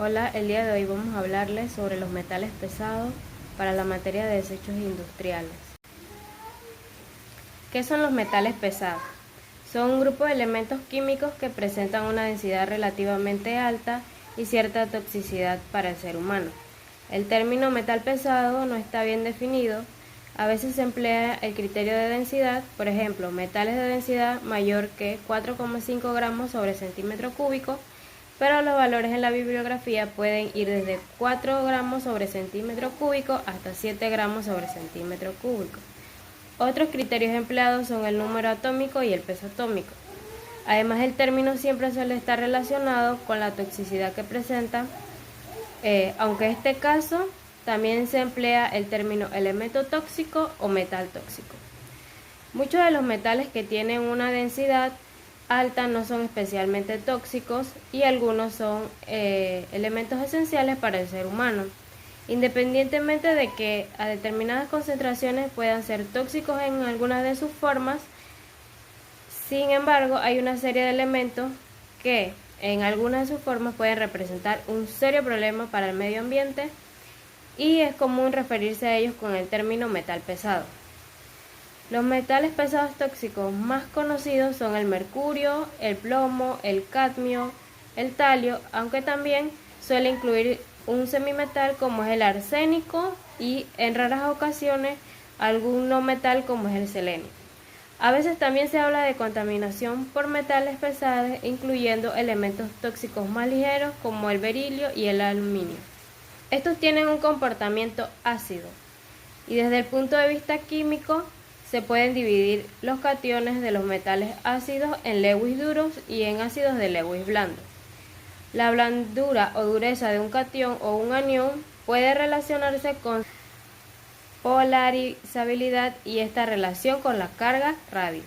Hola, el día de hoy vamos a hablarles sobre los metales pesados para la materia de desechos industriales. ¿Qué son los metales pesados? Son un grupo de elementos químicos que presentan una densidad relativamente alta y cierta toxicidad para el ser humano. El término metal pesado no está bien definido. A veces se emplea el criterio de densidad, por ejemplo, metales de densidad mayor que 4,5 gramos sobre centímetro cúbico, pero los valores en la bibliografía pueden ir desde 4 gramos sobre centímetro cúbico hasta 7 gramos sobre centímetro cúbico. Otros criterios empleados son el número atómico y el peso atómico. Además, el término siempre suele estar relacionado con la toxicidad que presenta, aunque en este caso también se emplea el término elemento tóxico o metal tóxico. Muchos de los metales que tienen una densidad alta no son especialmente tóxicos y algunos son elementos esenciales para el ser humano, independientemente de que a determinadas concentraciones puedan ser tóxicos en algunas de sus formas. Sin embargo, hay una serie de elementos que en algunas de sus formas pueden representar un serio problema para el medio ambiente y es común referirse a ellos con el término metal pesado. Los metales pesados tóxicos más conocidos son el mercurio, el plomo, el cadmio, el talio, aunque también suele incluir un semimetal como es el arsénico y en raras ocasiones algún no metal como es el selenio. A veces también se habla de contaminación por metales pesados, incluyendo elementos tóxicos más ligeros como el berilio y el aluminio. Estos tienen un comportamiento ácido y desde el punto de vista químico se pueden dividir los cationes de los metales ácidos en Lewis duros y en ácidos de Lewis blandos. La blandura o dureza de un catión o un anión puede relacionarse con polarizabilidad y esta relación con la carga radio.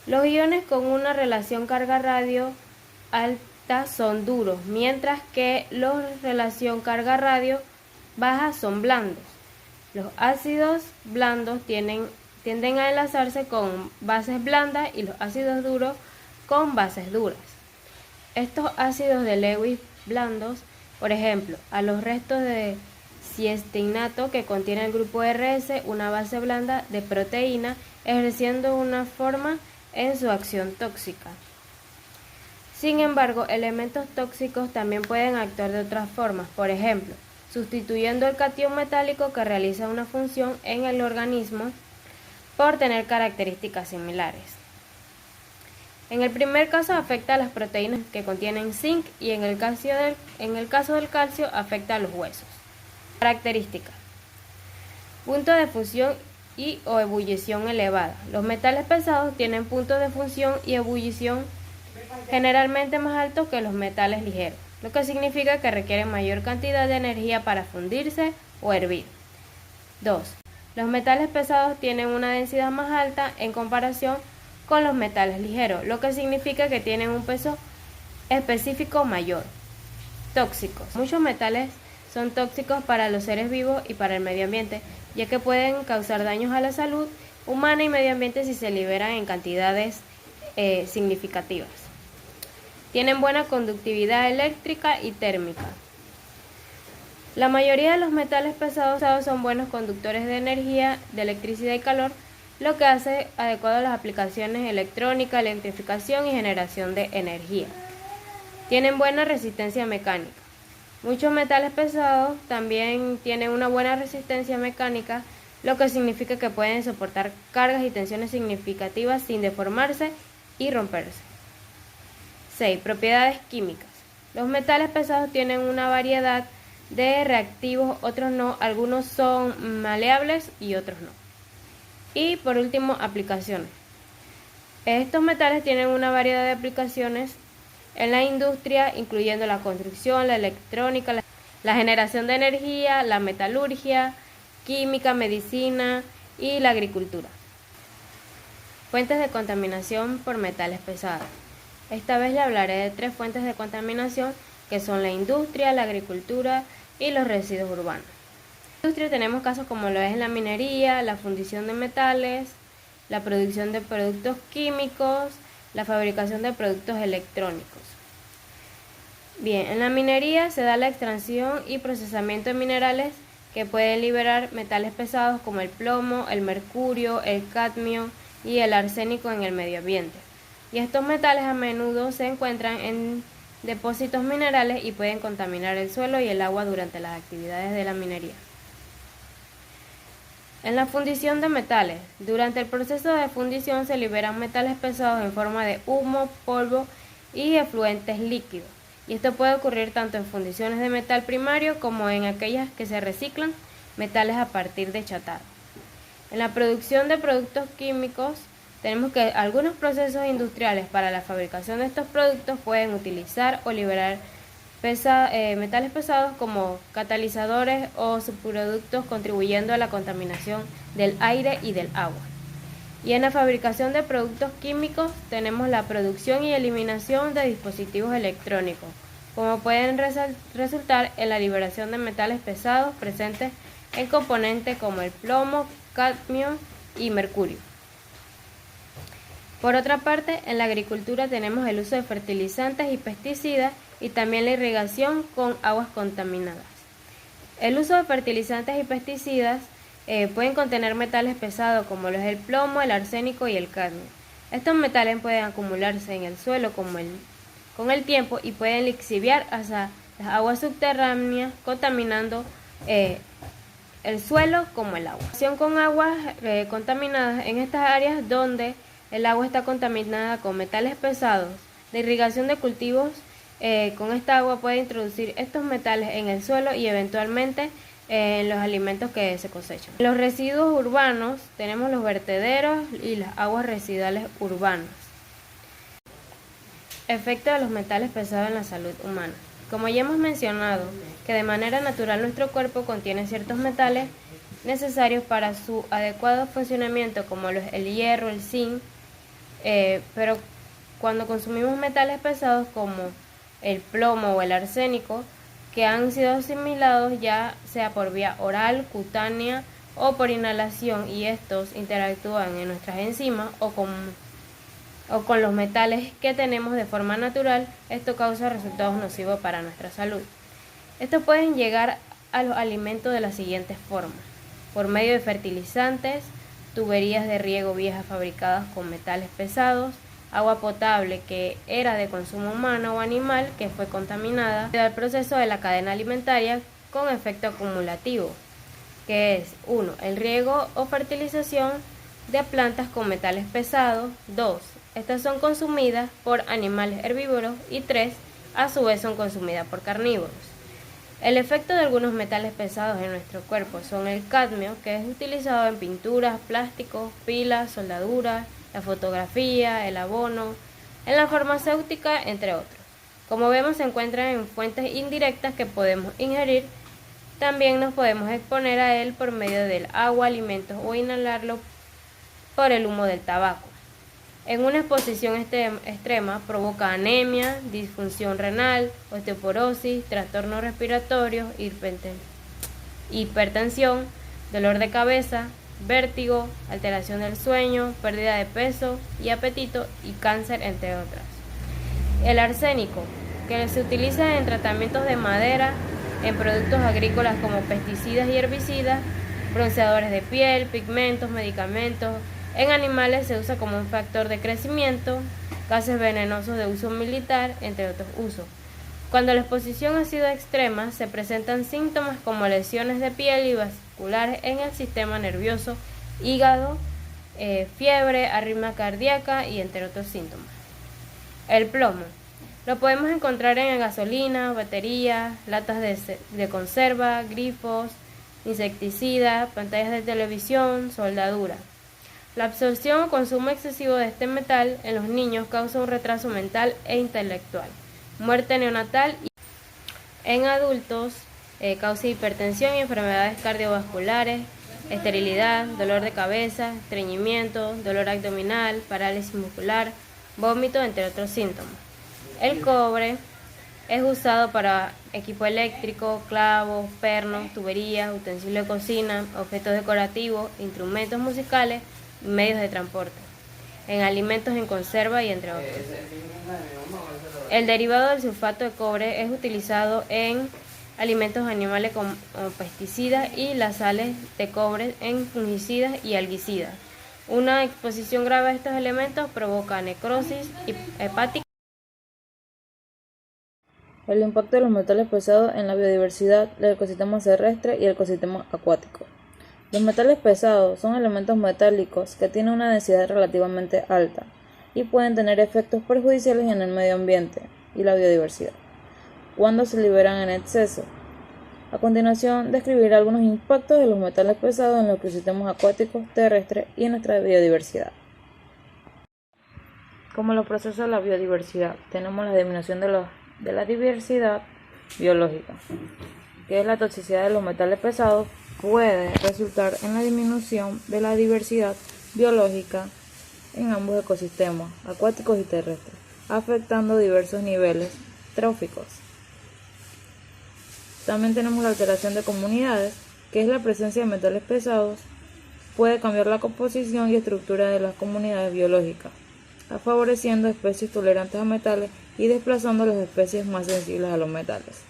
Los iones con una relación carga-radio alta son duros, mientras que los relación carga-radio baja son blandos. Los ácidos blandos tienden a enlazarse con bases blandas y los ácidos duros con bases duras. Estos ácidos de Lewis blandos, por ejemplo, a los restos de cisteinato que contiene el grupo RS, una base blanda de proteína, ejerciendo una forma en su acción tóxica. Sin embargo, elementos tóxicos también pueden actuar de otras formas, por ejemplo, sustituyendo el catión metálico que realiza una función en el organismo por tener características similares. En el primer caso afecta a las proteínas que contienen zinc y en el caso del calcio afecta a los huesos. Características: punto de fusión y o ebullición elevada. Los metales pesados tienen puntos de fusión y ebullición generalmente más altos que los metales ligeros, lo que significa que requieren mayor cantidad de energía para fundirse o hervir. 2. Los metales pesados tienen una densidad más alta en comparación con los metales ligeros, lo que significa que tienen un peso específico mayor. Tóxicos. Muchos metales son tóxicos para los seres vivos y para el medio ambiente, ya que pueden causar daños a la salud humana y medio ambiente si se liberan en cantidades significativas. Tienen buena conductividad eléctrica y térmica. La mayoría de los metales pesados son buenos conductores de energía, de electricidad y calor, lo que hace adecuado a las aplicaciones electrónicas, electrificación y generación de energía. Tienen buena resistencia mecánica. Muchos metales pesados también tienen una buena resistencia mecánica, lo que significa que pueden soportar cargas y tensiones significativas sin deformarse y romperse. 6. Propiedades químicas. Los metales pesados tienen una variedad de reactivos, otros no, algunos son maleables y otros no. Y por último, aplicaciones. Estos metales tienen una variedad de aplicaciones en la industria, incluyendo la construcción, la electrónica, la generación de energía, la metalurgia, química, medicina y la agricultura. Fuentes de contaminación por metales pesados. Esta vez le hablaré de 3 fuentes de contaminación que son la industria, la agricultura y los residuos urbanos. En la industria tenemos casos como lo es la minería, la fundición de metales, la producción de productos químicos, la fabricación de productos electrónicos. Bien, en la minería se da la extracción y procesamiento de minerales que pueden liberar metales pesados como el plomo, el mercurio, el cadmio y el arsénico en el medio ambiente. Y estos metales a menudo se encuentran en depósitos minerales y pueden contaminar el suelo y el agua durante las actividades de la minería. En la fundición de metales, durante el proceso de fundición se liberan metales pesados en forma de humo, polvo y efluentes líquidos. Y esto puede ocurrir tanto en fundiciones de metal primario como en aquellas que se reciclan metales a partir de chatarra. En la producción de productos químicos, tenemos que algunos procesos industriales para la fabricación de estos productos pueden utilizar o liberar metales pesados como catalizadores o subproductos, contribuyendo a la contaminación del aire y del agua. Y en la fabricación de productos químicos tenemos la producción y eliminación de dispositivos electrónicos, como pueden resultar en la liberación de metales pesados presentes en componentes como el plomo, cadmio y mercurio. Por otra parte, en la agricultura tenemos el uso de fertilizantes y pesticidas y también la irrigación con aguas contaminadas. El uso de fertilizantes y pesticidas pueden contener metales pesados como lo es el plomo, el arsénico y el cadmio. Estos metales pueden acumularse en el suelo con el tiempo y pueden lixiviar hacia las aguas subterráneas, contaminando el suelo como el agua. Con aguas contaminadas en estas áreas donde el agua está contaminada con metales pesados, la irrigación de cultivos con esta agua puede introducir estos metales en el suelo y eventualmente en los alimentos que se cosechan. En los residuos urbanos tenemos los vertederos y las aguas residuales urbanas. Efecto de los metales pesados en la salud humana. Como ya hemos mencionado, que de manera natural nuestro cuerpo contiene ciertos metales necesarios para su adecuado funcionamiento, como el hierro, el zinc, pero cuando consumimos metales pesados como el plomo o el arsénico, que han sido asimilados ya sea por vía oral, cutánea o por inhalación, y estos interactúan en nuestras enzimas o con los metales que tenemos de forma natural, esto causa resultados nocivos para nuestra salud. Estos pueden llegar a los alimentos de las siguientes formas: por medio de fertilizantes, tuberías de riego viejas fabricadas con metales pesados, agua potable que era de consumo humano o animal que fue contaminada, al proceso de la cadena alimentaria con efecto acumulativo, que es 1. El riego o fertilización de plantas con metales pesados. 2. Estas son consumidas por animales herbívoros. Y 3. A su vez son consumidas por carnívoros. El efecto de algunos metales pesados en nuestro cuerpo son el cadmio, que es utilizado en pinturas, plásticos, pilas, soldaduras, la fotografía, el abono, en la farmacéutica, entre otros. Como vemos, se encuentran en fuentes indirectas que podemos ingerir. También nos podemos exponer a él por medio del agua, alimentos o inhalarlo por el humo del tabaco. En una exposición extrema provoca anemia, disfunción renal, osteoporosis, trastornos respiratorios, hipertensión, dolor de cabeza, vértigo, alteración del sueño, pérdida de peso y apetito y cáncer, entre otras. El arsénico, que se utiliza en tratamientos de madera, en productos agrícolas como pesticidas y herbicidas, bronceadores de piel, pigmentos, medicamentos. En animales se usa como un factor de crecimiento, gases venenosos de uso militar, entre otros usos. Cuando la exposición ha sido extrema, se presentan síntomas como lesiones de piel y vasculares en el sistema nervioso, hígado, fiebre, arritmia cardíaca y entre otros síntomas. El plomo. Lo podemos encontrar en gasolina, baterías, latas de conserva, grifos, insecticidas, pantallas de televisión, soldadura. La absorción o consumo excesivo de este metal en los niños causa un retraso mental e intelectual, muerte neonatal, y en adultos causa hipertensión y enfermedades cardiovasculares, esterilidad, dolor de cabeza, estreñimiento, dolor abdominal, parálisis muscular, vómito, entre otros síntomas. El cobre es usado para equipo eléctrico, clavos, pernos, tuberías, utensilios de cocina, objetos decorativos, instrumentos musicales y medios de transporte, en alimentos en conserva y entre otros. El derivado del sulfato de cobre es utilizado en alimentos animales como pesticidas y las sales de cobre en fungicidas y algicidas. Una exposición grave a estos elementos provoca necrosis hepática. El impacto de los metales pesados en la biodiversidad del ecosistema terrestre y el ecosistema acuático. Los metales pesados son elementos metálicos que tienen una densidad relativamente alta y pueden tener efectos perjudiciales en el medio ambiente y la biodiversidad cuando se liberan en exceso. A continuación, describiré algunos impactos de los metales pesados en los ecosistemas acuáticos, terrestres y en nuestra biodiversidad. Como los procesos de la biodiversidad, tenemos la disminución de la diversidad biológica, que es la toxicidad de los metales pesados, puede resultar en la disminución de la diversidad biológica en ambos ecosistemas, acuáticos y terrestres, afectando diversos niveles tróficos. También tenemos la alteración de comunidades, que es la presencia de metales pesados, puede cambiar la composición y estructura de las comunidades biológicas, favoreciendo especies tolerantes a metales y desplazando las especies más sensibles a los metales.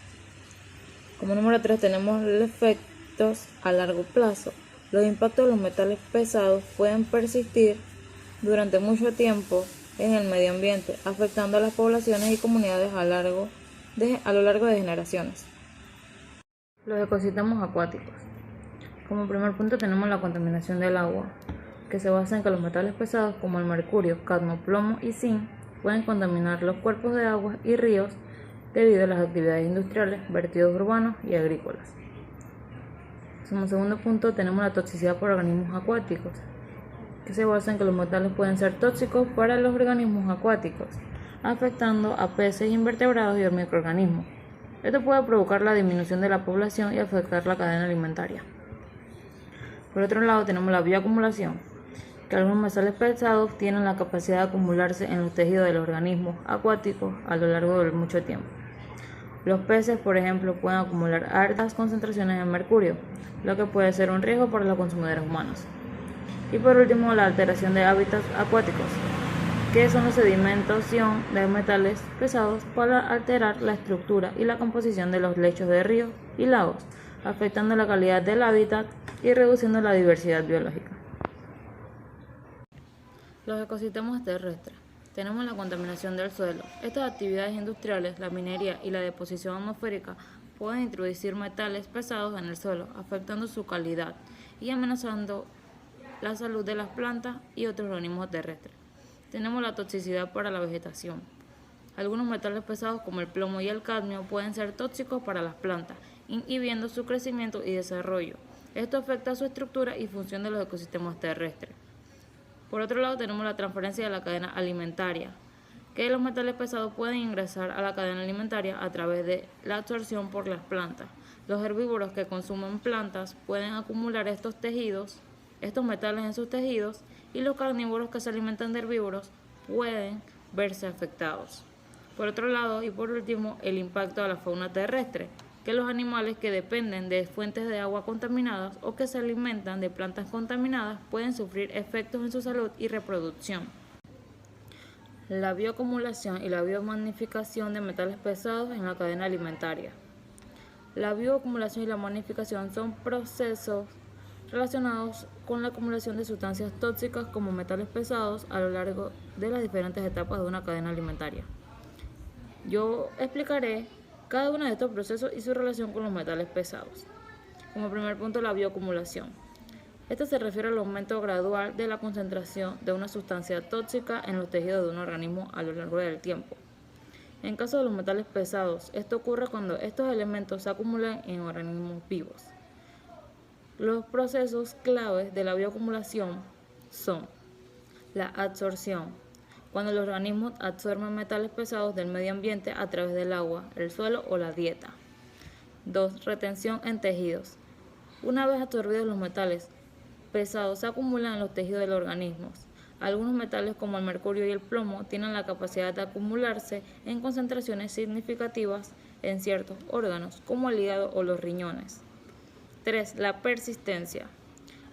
Como número 3 tenemos los efectos a largo plazo. Los impactos de los metales pesados pueden persistir durante mucho tiempo en el medio ambiente, afectando a las poblaciones y comunidades a lo largo de generaciones. Los ecosistemas acuáticos. Como primer punto tenemos la contaminación del agua, que se basa en que los metales pesados como el mercurio, cadmio, plomo y zinc pueden contaminar los cuerpos de agua y ríos debido a las actividades industriales, vertidos urbanos y agrícolas. Como segundo punto tenemos la toxicidad por organismos acuáticos, que se basa en que los metales pueden ser tóxicos para los organismos acuáticos, afectando a peces, invertebrados y microorganismos. Esto puede provocar la disminución de la población y afectar la cadena alimentaria. Por otro lado tenemos la bioacumulación, que algunos metales pesados tienen la capacidad de acumularse en los tejidos de los organismos acuáticos a lo largo de mucho tiempo. Los peces, por ejemplo, pueden acumular altas concentraciones de mercurio, lo que puede ser un riesgo para los consumidores humanos. Y por último, la alteración de hábitats acuáticos, que son la sedimentación de metales pesados para alterar la estructura y la composición de los lechos de ríos y lagos, afectando la calidad del hábitat y reduciendo la diversidad biológica. Los ecosistemas terrestres. Tenemos la contaminación del suelo. Estas actividades industriales, la minería y la deposición atmosférica pueden introducir metales pesados en el suelo, afectando su calidad y amenazando la salud de las plantas y otros organismos terrestres. Tenemos la toxicidad para la vegetación. Algunos metales pesados como el plomo y el cadmio pueden ser tóxicos para las plantas, inhibiendo su crecimiento y desarrollo. Esto afecta su estructura y función de los ecosistemas terrestres. Por otro lado tenemos la transferencia de la cadena alimentaria, que los metales pesados pueden ingresar a la cadena alimentaria a través de la absorción por las plantas. Los herbívoros que consumen plantas pueden acumular estos metales en sus tejidos, y los carnívoros que se alimentan de herbívoros pueden verse afectados. Por otro lado, y por último, el impacto a la fauna terrestre, que los animales que dependen de fuentes de agua contaminadas o que se alimentan de plantas contaminadas pueden sufrir efectos en su salud y reproducción. La bioacumulación y la biomagnificación de metales pesados en la cadena alimentaria. La bioacumulación y la magnificación son procesos relacionados con la acumulación de sustancias tóxicas como metales pesados a lo largo de las diferentes etapas de una cadena alimentaria. Yo explicaré cada uno de estos procesos y su relación con los metales pesados. Como primer punto, la bioacumulación. Esto se refiere al aumento gradual de la concentración de una sustancia tóxica en los tejidos de un organismo a lo largo del tiempo. En caso de los metales pesados, esto ocurre cuando estos elementos se acumulan en organismos vivos. Los procesos claves de la bioacumulación son la absorción, cuando los organismos absorben metales pesados del medio ambiente a través del agua, el suelo o la dieta. 2. Retención en tejidos. Una vez absorbidos los metales pesados se acumulan en los tejidos de los organismos. Algunos metales como el mercurio y el plomo tienen la capacidad de acumularse en concentraciones significativas en ciertos órganos, como el hígado o los riñones. 3. La persistencia.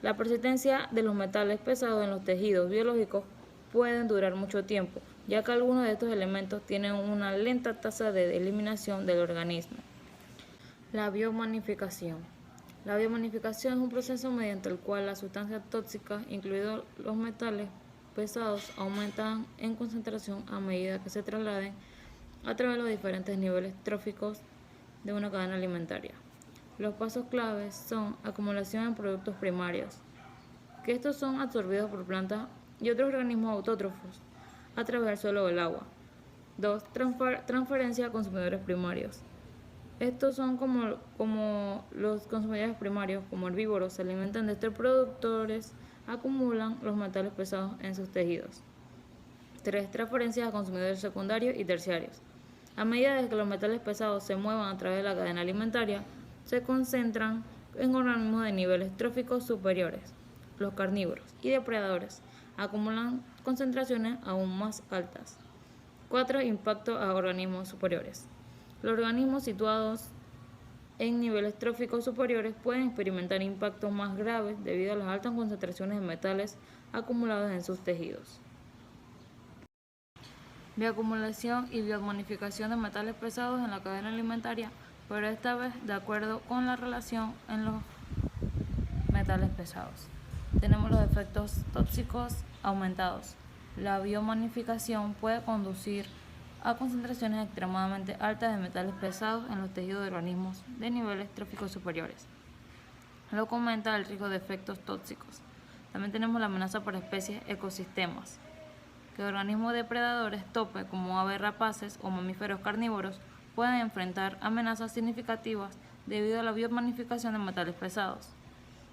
La persistencia de los metales pesados en los tejidos biológicos pueden durar mucho tiempo, ya que algunos de estos elementos tienen una lenta tasa de eliminación del organismo. La biomagnificación. La biomagnificación es un proceso mediante el cual las sustancias tóxicas, incluidos los metales pesados, aumentan en concentración a medida que se trasladen a través de los diferentes niveles tróficos de una cadena alimentaria. Los pasos claves son acumulación en productos primarios, que estos son absorbidos por plantas y otros organismos autótrofos a través del suelo o el agua. 2. Transferencia a consumidores primarios. Estos son como los consumidores primarios, como herbívoros, se alimentan de estos productores, acumulan los metales pesados en sus tejidos. 3. Transferencias a consumidores secundarios y terciarios. A medida de que los metales pesados se muevan a través de la cadena alimentaria, se concentran en organismos de niveles tróficos superiores. Los carnívoros y depredadores acumulan concentraciones aún más altas. 4. Impacto a organismos superiores. Los organismos situados en niveles tróficos superiores pueden experimentar impactos más graves debido a las altas concentraciones de metales acumulados en sus tejidos. Bioacumulación y biomagnificación de metales pesados en la cadena alimentaria, pero esta vez de acuerdo con la relación en los metales pesados. Tenemos los efectos tóxicos aumentados. La biomagnificación puede conducir a concentraciones extremadamente altas de metales pesados en los tejidos de organismos de niveles tróficos superiores, lo que aumenta el riesgo de efectos tóxicos. También tenemos la amenaza por especies ecosistemas, que organismos depredadores tope como aves rapaces o mamíferos carnívoros pueden enfrentar amenazas significativas debido a la biomagnificación de metales pesados.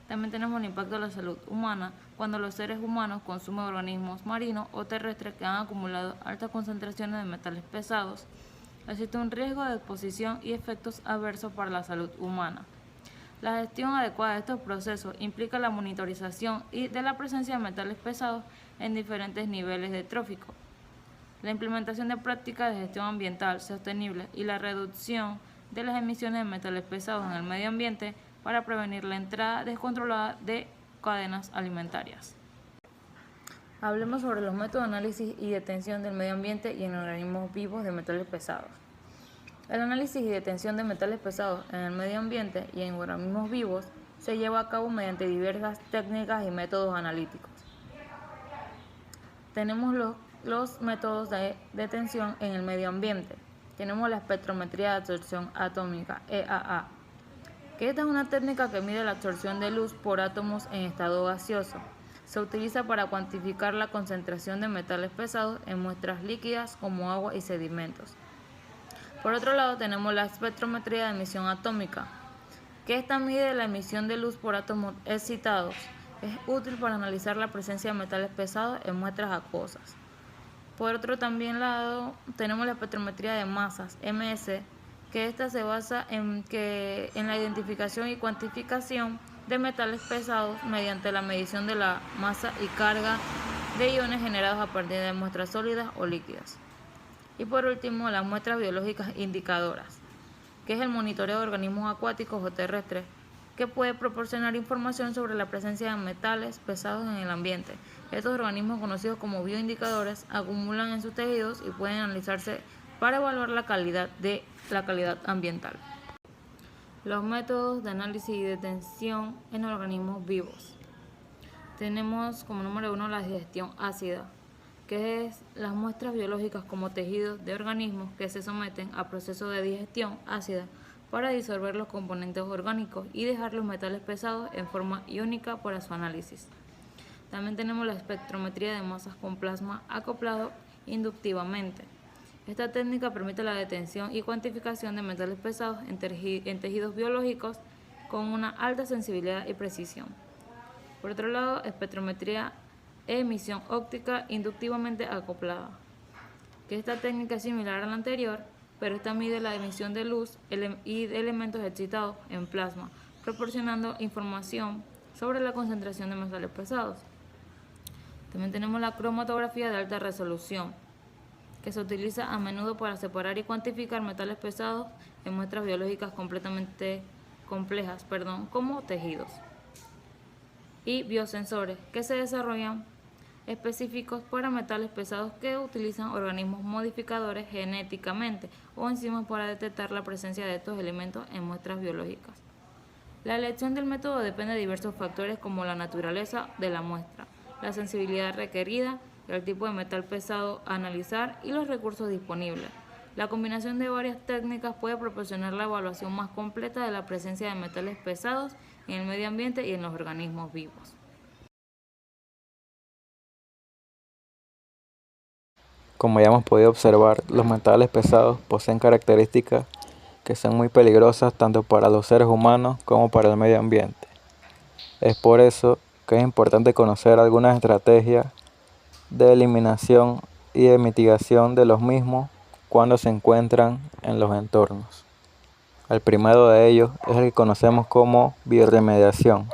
También tenemos el impacto de la salud humana cuando los seres humanos consumen organismos marinos o terrestres que han acumulado altas concentraciones de metales pesados. Existe un riesgo de exposición y efectos adversos para la salud humana. La gestión adecuada de estos procesos implica la monitorización de la presencia de metales pesados en diferentes niveles de trófico, la implementación de prácticas de gestión ambiental sostenible y la reducción de las emisiones de metales pesados en el medio ambiente para prevenir la entrada descontrolada de cadenas alimentarias. Hablemos sobre los métodos de análisis y detención del medio ambiente y en organismos vivos de metales pesados. El análisis y detención de metales pesados en el medio ambiente y en organismos vivos se lleva a cabo mediante diversas técnicas y métodos analíticos. Tenemos los métodos de detención en el medio ambiente. Tenemos la espectrometría de absorción atómica, EAA, que esta es una técnica que mide la absorción de luz por átomos en estado gaseoso. Se utiliza para cuantificar la concentración de metales pesados en muestras líquidas como agua y sedimentos. Por otro lado, tenemos la espectrometría de emisión atómica, que esta mide la emisión de luz por átomos excitados. Es útil para analizar la presencia de metales pesados en muestras acuosas. Por otro también lado, tenemos la espectrometría de masas, MS, que esta se basa en la identificación y cuantificación de metales pesados mediante la medición de la masa y carga de iones generados a partir de muestras sólidas o líquidas. Y por último, las muestras biológicas indicadoras, que es el monitoreo de organismos acuáticos o terrestres, que puede proporcionar información sobre la presencia de metales pesados en el ambiente. Estos organismos, conocidos como bioindicadores, acumulan en sus tejidos y pueden analizarse para evaluar la calidad ambiental. Los métodos de análisis y detención en organismos vivos. Tenemos como número 1 la digestión ácida, que es las muestras biológicas como tejidos de organismos que se someten a procesos de digestión ácida para disolver los componentes orgánicos y dejar los metales pesados en forma iónica para su análisis. También tenemos la espectrometría de masas con plasma acoplado inductivamente. Esta técnica permite la detención y cuantificación de metales pesados en tejidos biológicos con una alta sensibilidad y precisión. Por otro lado, espectrometría e emisión óptica inductivamente acoplada, que esta técnica es similar a la anterior, pero esta mide la emisión de luz y de elementos excitados en plasma, proporcionando información sobre la concentración de metales pesados. También tenemos la cromatografía de alta resolución, que se utiliza a menudo para separar y cuantificar metales pesados en muestras biológicas completamente complejas, como tejidos. Y biosensores, que se desarrollan específicos para metales pesados que utilizan organismos modificadores genéticamente o enzimas para detectar la presencia de estos elementos en muestras biológicas. La elección del método depende de diversos factores como la naturaleza de la muestra, la sensibilidad requerida, el tipo de metal pesado a analizar y los recursos disponibles. La combinación de varias técnicas puede proporcionar la evaluación más completa de la presencia de metales pesados en el medio ambiente y en los organismos vivos. Como ya hemos podido observar, los metales pesados poseen características que son muy peligrosas tanto para los seres humanos como para el medio ambiente. Es por eso que es importante conocer algunas estrategias de eliminación y de mitigación de los mismos cuando se encuentran en los entornos. El primero de ellos es el que conocemos como bioremediación,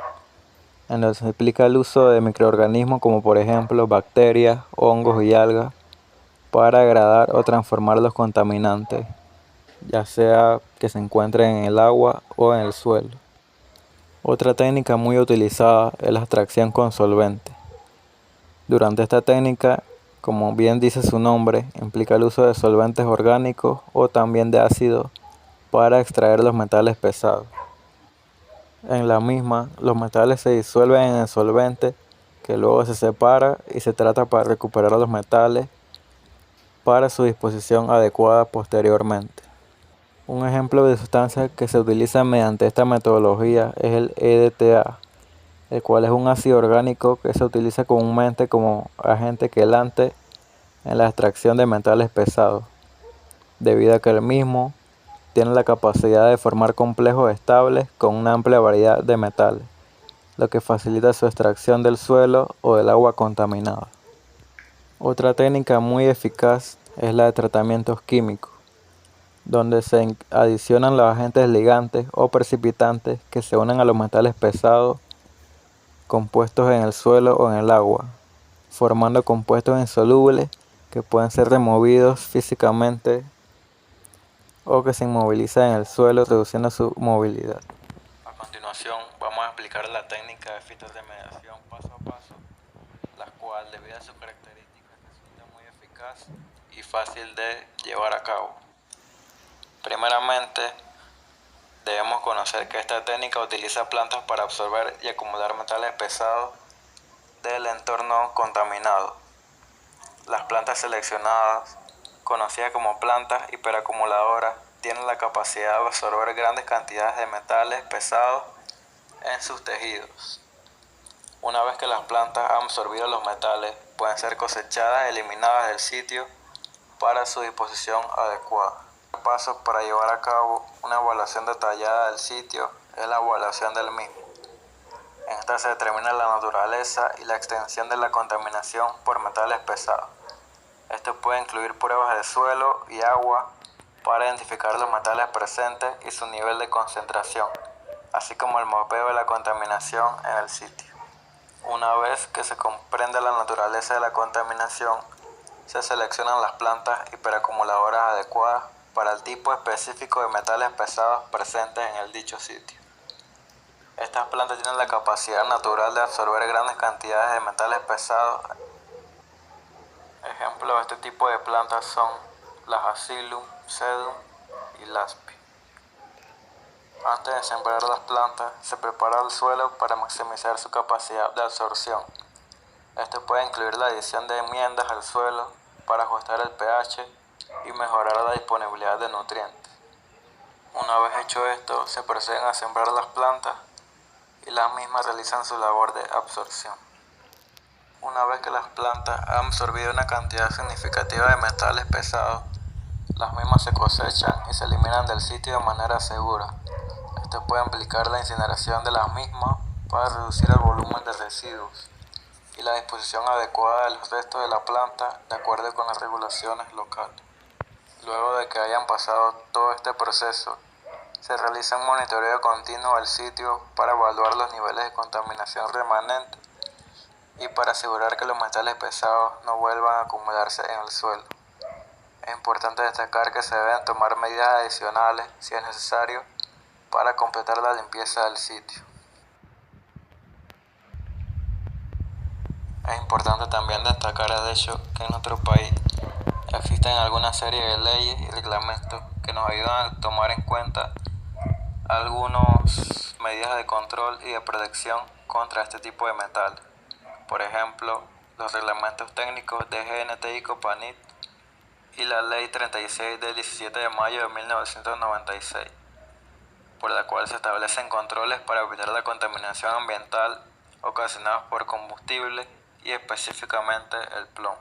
en donde se explica el uso de microorganismos como por ejemplo bacterias, hongos y algas para degradar o transformar los contaminantes, ya sea que se encuentren en el agua o en el suelo. Otra técnica muy utilizada es la extracción con solvente. Durante esta técnica, como bien dice su nombre, implica el uso de solventes orgánicos o también de ácido para extraer los metales pesados. En la misma, los metales se disuelven en el solvente, que luego se separa y se trata para recuperar los metales para su disposición adecuada posteriormente. Un ejemplo de sustancia que se utiliza mediante esta metodología es el EDTA, el cual es un ácido orgánico que se utiliza comúnmente como agente quelante en la extracción de metales pesados, debido a que el mismo tiene la capacidad de formar complejos estables con una amplia variedad de metales, lo que facilita su extracción del suelo o del agua contaminada. Otra técnica muy eficaz es la de tratamientos químicos, donde se adicionan los agentes ligantes o precipitantes que se unen a los metales pesados compuestos en el suelo o en el agua, formando compuestos insolubles que pueden ser removidos físicamente o que se inmovilizan en el suelo reduciendo su movilidad. A continuación vamos a explicar la técnica de fitorremediación paso a paso, la cual debido a sus características resulta muy eficaz y fácil de llevar a cabo. Primeramente, debemos conocer que esta técnica utiliza plantas para absorber y acumular metales pesados del entorno contaminado. Las plantas seleccionadas, conocidas como plantas hiperacumuladoras, tienen la capacidad de absorber grandes cantidades de metales pesados en sus tejidos. Una vez que las plantas han absorbido los metales, pueden ser cosechadas y eliminadas del sitio para su disposición adecuada. El paso para llevar a cabo una evaluación detallada del sitio es la evaluación del mismo. En esta se determina la naturaleza y la extensión de la contaminación por metales pesados. Esto puede incluir pruebas de suelo y agua para identificar los metales presentes y su nivel de concentración, así como el mapeo de la contaminación en el sitio. Una vez que se comprende la naturaleza de la contaminación, se seleccionan las plantas hiperacumuladoras adecuadas para el tipo específico de metales pesados presentes en el dicho sitio. Estas plantas tienen la capacidad natural de absorber grandes cantidades de metales pesados. Ejemplos de este tipo de plantas son las Asylum, Sedum y Laspi. Antes de sembrar las plantas, se prepara el suelo para maximizar su capacidad de absorción. Esto puede incluir la adición de enmiendas al suelo para ajustar el pH y mejorar la disponibilidad de nutrientes. Una vez hecho esto, se proceden a sembrar las plantas y las mismas realizan su labor de absorción. Una vez que las plantas han absorbido una cantidad significativa de metales pesados, las mismas se cosechan y se eliminan del sitio de manera segura. Esto puede implicar la incineración de las mismas para reducir el volumen de residuos y la disposición adecuada de los restos de la planta de acuerdo con las regulaciones locales. Luego de que hayan pasado todo este proceso, se realiza un monitoreo continuo del sitio para evaluar los niveles de contaminación remanentes y para asegurar que los metales pesados no vuelvan a acumularse en el suelo. Es importante destacar que se deben tomar medidas adicionales, si es necesario, para completar la limpieza del sitio. Es importante también destacar el hecho que en nuestro país existen algunas series de leyes y reglamentos que nos ayudan a tomar en cuenta algunas medidas de control y de protección contra este tipo de metal. Por ejemplo, los reglamentos técnicos de GNT y Copanit y la Ley 36 del 17 de mayo de 1996, por la cual se establecen controles para evitar la contaminación ambiental ocasionada por combustible y específicamente el plomo.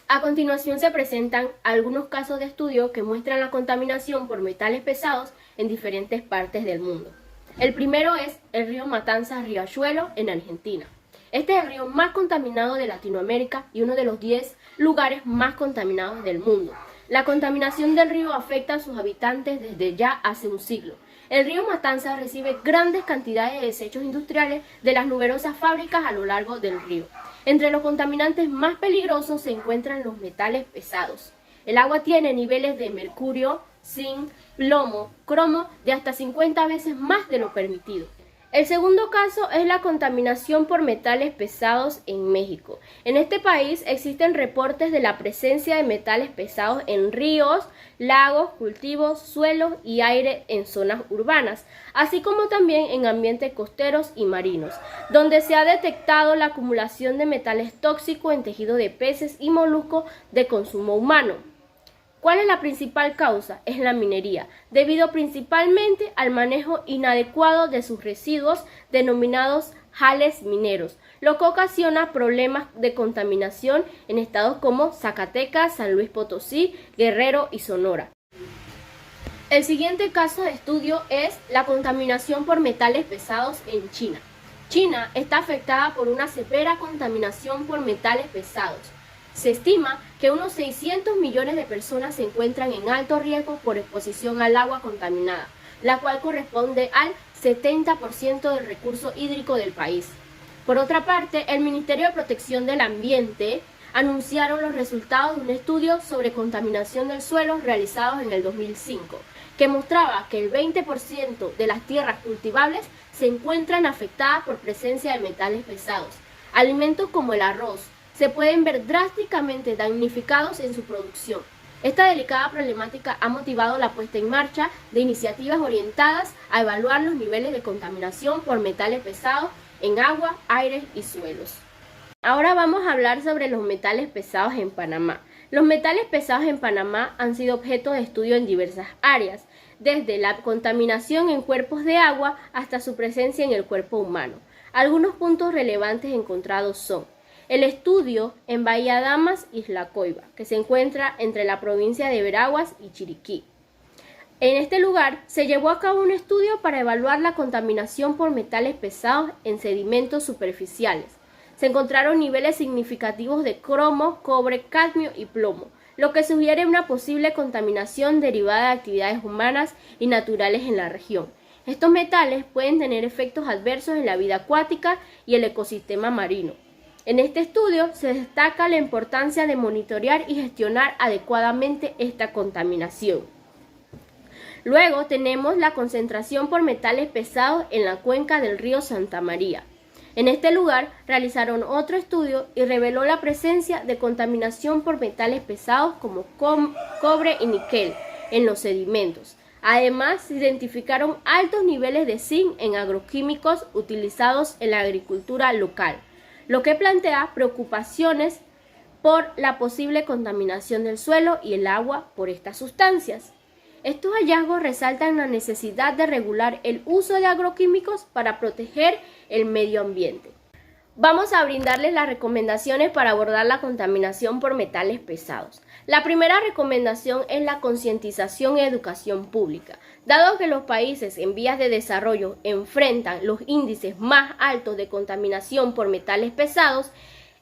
A continuación se presentan algunos casos de estudio que muestran la contaminación por metales pesados en diferentes partes del mundo. El primero es el río Matanzas-Riachuelo en Argentina. Este es el río más contaminado de Latinoamérica y uno de los 10 lugares más contaminados del mundo. La contaminación del río afecta a sus habitantes desde ya hace un siglo. El río Matanzas recibe grandes cantidades de desechos industriales de las numerosas fábricas a lo largo del río. Entre los contaminantes más peligrosos se encuentran los metales pesados. El agua tiene niveles de mercurio, zinc, plomo, cromo de hasta 50 veces más de lo permitido. El segundo caso es la contaminación por metales pesados en México. En este país existen reportes de la presencia de metales pesados en ríos, lagos, cultivos, suelos y aire en zonas urbanas, así como también en ambientes costeros y marinos, donde se ha detectado la acumulación de metales tóxicos en tejido de peces y moluscos de consumo humano. ¿Cuál es la principal causa? Es la minería, debido principalmente al manejo inadecuado de sus residuos denominados jales mineros, lo que ocasiona problemas de contaminación en estados como Zacatecas, San Luis Potosí, Guerrero y Sonora. El siguiente caso de estudio es la contaminación por metales pesados en China. China está afectada por una severa contaminación por metales pesados. Se estima que unos 600 millones de personas se encuentran en alto riesgo por exposición al agua contaminada, la cual corresponde al 70% del recurso hídrico del país. Por otra parte, el Ministerio de Protección del Ambiente anunciaron los resultados de un estudio sobre contaminación del suelo realizado en el 2005, que mostraba que el 20% de las tierras cultivables se encuentran afectadas por presencia de metales pesados. Alimentos como el arroz se pueden ver drásticamente damnificados en su producción. Esta delicada problemática ha motivado la puesta en marcha de iniciativas orientadas a evaluar los niveles de contaminación por metales pesados en agua, aire y suelos. Ahora vamos a hablar sobre los metales pesados en Panamá. Los metales pesados en Panamá han sido objeto de estudio en diversas áreas, desde la contaminación en cuerpos de agua hasta su presencia en el cuerpo humano. Algunos puntos relevantes encontrados son el estudio en Bahía Damas, Isla Coiba, que se encuentra entre la provincia de Veraguas y Chiriquí. En este lugar se llevó a cabo un estudio para evaluar la contaminación por metales pesados en sedimentos superficiales. Se encontraron niveles significativos de cromo, cobre, cadmio y plomo, lo que sugiere una posible contaminación derivada de actividades humanas y naturales en la región. Estos metales pueden tener efectos adversos en la vida acuática y el ecosistema marino. En este estudio se destaca la importancia de monitorear y gestionar adecuadamente esta contaminación. Luego tenemos la concentración por metales pesados en la cuenca del río Santa María. En este lugar realizaron otro estudio y reveló la presencia de contaminación por metales pesados como cobre y níquel en los sedimentos. Además, se identificaron altos niveles de zinc en agroquímicos utilizados en la agricultura local, lo que plantea preocupaciones por la posible contaminación del suelo y el agua por estas sustancias. Estos hallazgos resaltan la necesidad de regular el uso de agroquímicos para proteger el medio ambiente. Vamos a brindarles las recomendaciones para abordar la contaminación por metales pesados. La primera recomendación es la concientización y educación pública. Dado que los países en vías de desarrollo enfrentan los índices más altos de contaminación por metales pesados,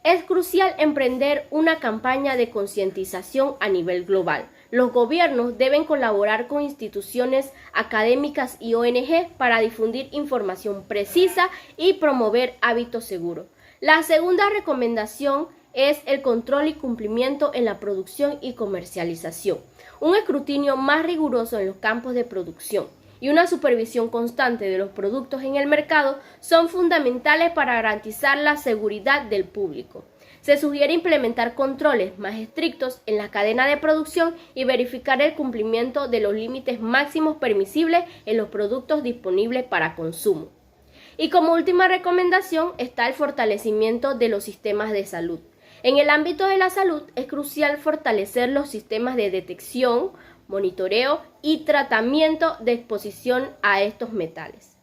es crucial emprender una campaña de concientización a nivel global. Los gobiernos deben colaborar con instituciones académicas y ONG para difundir información precisa y promover hábitos seguros. La segunda recomendación es el control y cumplimiento en la producción y comercialización. Un escrutinio más riguroso en los campos de producción. y una supervisión constante de los productos en el mercado son fundamentales para garantizar la seguridad del público. Se sugiere implementar controles más estrictos en la cadena de producción y verificar el cumplimiento de los límites máximos permisibles en los productos disponibles para consumo. Y como última recomendación está el fortalecimiento de los sistemas de salud. En el ámbito de la salud es crucial fortalecer los sistemas de detección, monitoreo y tratamiento de exposición a estos metales.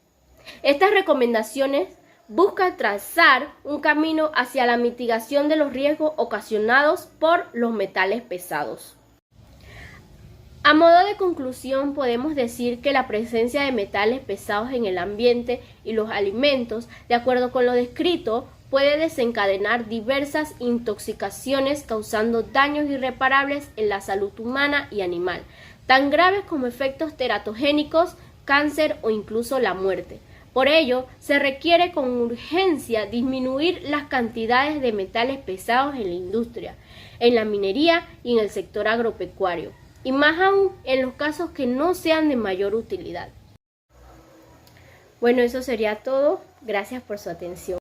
Estas recomendaciones buscan trazar un camino hacia la mitigación de los riesgos ocasionados por los metales pesados. A modo de conclusión, podemos decir que la presencia de metales pesados en el ambiente y los alimentos, de acuerdo con lo descrito, puede desencadenar diversas intoxicaciones causando daños irreparables en la salud humana y animal, tan graves como efectos teratogénicos, cáncer o incluso la muerte. Por ello, se requiere con urgencia disminuir las cantidades de metales pesados en la industria, en la minería y en el sector agropecuario, y más aún en los casos que no sean de mayor utilidad. Bueno, eso sería todo. Gracias por su atención.